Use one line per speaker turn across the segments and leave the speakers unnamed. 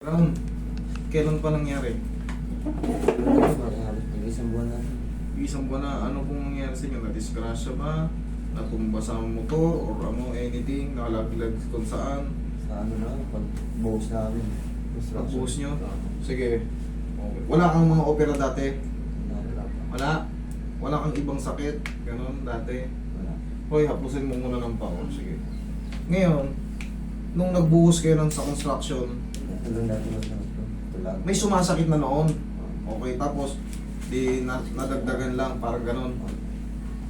Raon, kailan pa nangyari?
Halos isang buwan na.
Isang buwan na, ano pong nangyari sa inyo? Na-disgrasya ba? Natumba sa motor? Or ano, anything? Nakalaglag kung saan?
Sa ano na, pag-boss namin.
Pag-boss nyo? Sige. Okay. Wala kang mga opera dati? Wala? Wala kang ibang sakit? Ganon dati?
Wala.
Hoy, haplusin mo muna ng power. Sige. Ngayon, nung nagbuhos kayo sa construction,
Ito lang dati mas ito. Ito lang.
may sumasakit na noon. Okay, tapos di nadagdagan lang, parang ganon.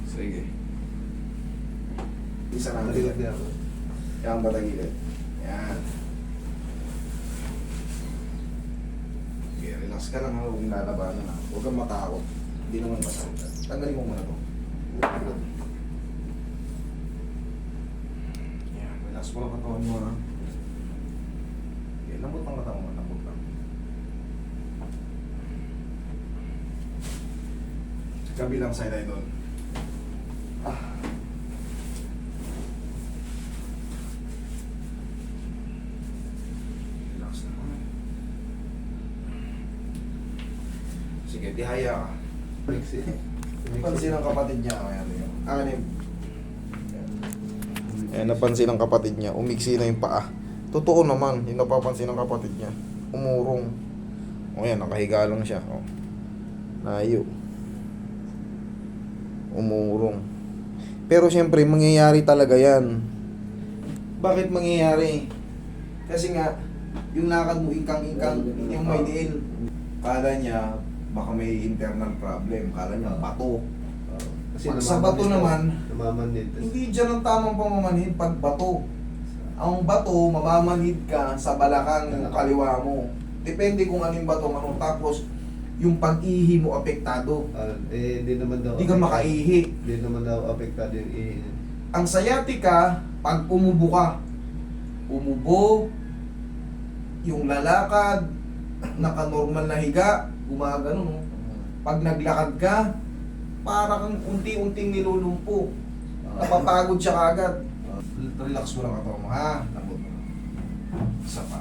Sige. Isa na natin. Yan ba tagilid? Yan. Okay, relax ka lang ha, huwag lalabanan ha. Huwag kang matakot. Hindi naman masakit. Tanggalin mo muna to. Yan, relax mo lang katawan mo ha. Okay, lambot ang katawan mo, lambot lang. Kabilang side ay doon. Relax na. Sige, tihaya ka. Pansin ng kapatid niya. Ayan, yun. Anim. Ayan, napansin ng kapatid niya. Umiksi na yung paa. Totoo naman, yung napapansin ng kapatid niya. Umurong. O yan, nakahiga lang siya. O. Layo. Umurong. Pero siyempre, mangyayari talaga yan. Bakit mangyayari? Kasi nga, yung lakad mo ingkang-ingkang, hindi mo may diin. Kala niya, baka may internal problem. Kala niya, bato.
Kasi
Pag sa bato naman,
namamanid.
hindi dyan ang tamang pamamanhid pag bato. Ang bato, mamamanhid ka sa balakang kaliwa mo. Depende kung anong bato, ano. Tapos, yung pag-ihi mo apektado.
Di naman daw.
Hindi ka makaihi.
Di naman daw apektado yung ihi.
Ang sciatica, pag umubo ka, umubo, yung lalakad, naka-normal na higa, gumagano, no? Pag naglakad ka, para kang unti-unting nilulumpo. Napapagod siya kagad. Relax mo lang katawan mo, ha? Lambot mo lang. Isa pa.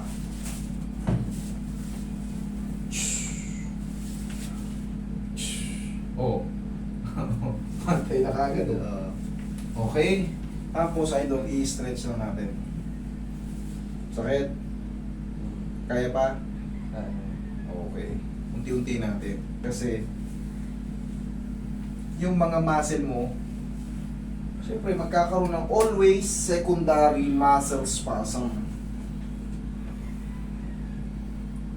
Oh. Pantay na kagad, oh. Okay. Tapos, idol, i-stretch lang natin. Sakit? Kaya pa? Okay. Unti-unti natin. Kasi, yung mga muscle mo, syempre magkakaroon ng always secondary muscle spasm.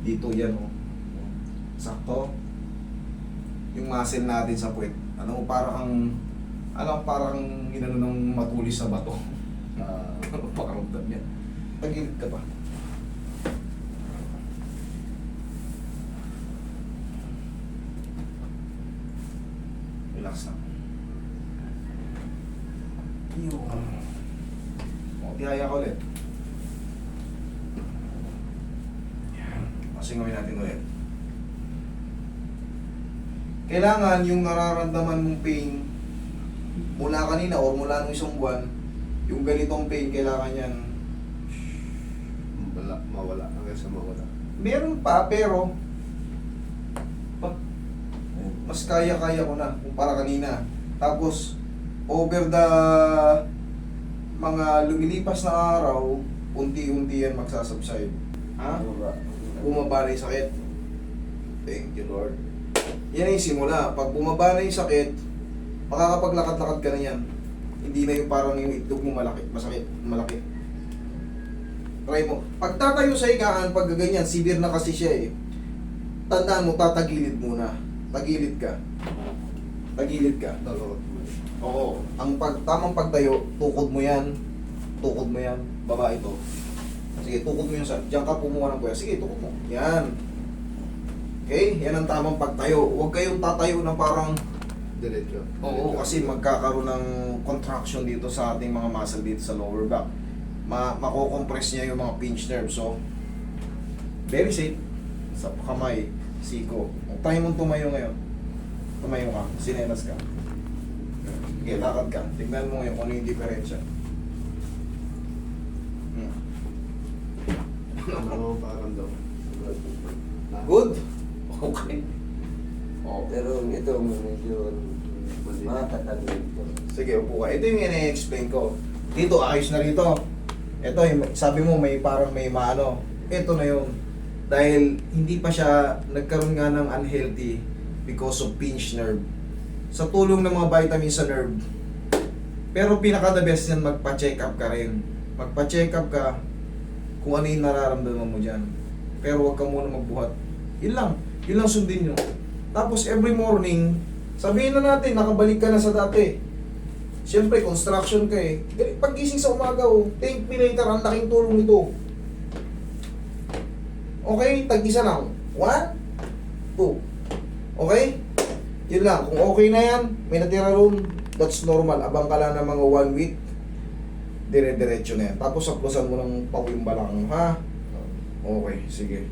Dito yan, oh. Sakto. Yung muscle natin sa puwet. Ano, parang inano ng matulis sa bato. Ano pakaramdam yan? Tagilid ka pa. Relax lang. Yun. O, tihaya ka ulit. Yan. Pasingawin natin ulit. Kailangan yung nararamdaman mong pain mula kanina o mula nung isang buwan, yung ganitong pain, kailangan yan.
Mawala. Hanggang sa mawala.
Meron pa, pero mas kaya-kaya ko na kumpara kanina. Tapos, over the mga lumilipas na araw, unti-unti yan magsasubside. Ha? Bumaba na yung sakit. Thank you, Lord. Yan yung simula. Pag bumaba na yung sakit, makakapaglakad-lakad ka na yan. Hindi na yung parang yung itlog mo malaki, masakit, malaki. Try mo. Pag tatayo sa higaan, pag ganyan, severe na kasi siya eh. Tandaan mo, tatagilid muna. Tagilid ka. Tagilid ka.
Dalawat mo.
Oo. Ang tamang pagtayo, tukod mo yan. Tukod mo yan. Baba ito. Sige, tukod mo yun sa... Diyan ka pumuha ng kuya. Sige, tukod mo. Yan. Okay? Yan ang tamang pagtayo. Huwag kayong tatayo na parang...
Diretso.
Oo, kasi magkakaroon ng contraction dito sa ating mga muscle dito sa lower back. Mako-compress niya yung mga pinch nerves. So, very safe. Sa kamay, siko. Try mong tumayo ngayon. Tumayo ka, sinelas ka. Okay, lakad ka. Tignan mo ngayon kung ano yung diferensya.
Ano parang daw.
Good? Okay. Oh.
Pero ito, medyo makakatanggal ko.
Sige, upo ka. Ito yung ina-explain ko. Dito, ayos na rito. Ito, sabi mo may parang may maano. Ito na yun. Dahil hindi pa siya nagkaroon nga ng unhealthy because of pinched nerve. Sa tulong ng mga vitamins sa nerve. Pero pinaka the best yan, magpa-check up ka rin. Magpa-check up ka kung ano yung nararamdaman mo dyan. Pero huwag ka muna magbuhat. Yun lang. Yun lang sundin nyo. Tapos every morning, sabihin na natin, nakabalik ka na sa dati. Siyempre, construction ka eh. Pag-gising sa umaga, oh, thank me later, ang laking tulong ito. Okay, tag-isa lang. 1, 2. Okay? Yun lang. Kung okay na yan, may natira roon, that's normal. Abang ka lang ng mga 1 week, dire-diretso na yan. Tapos, saplosan mo ng pawing balang, ha? Okay, sige.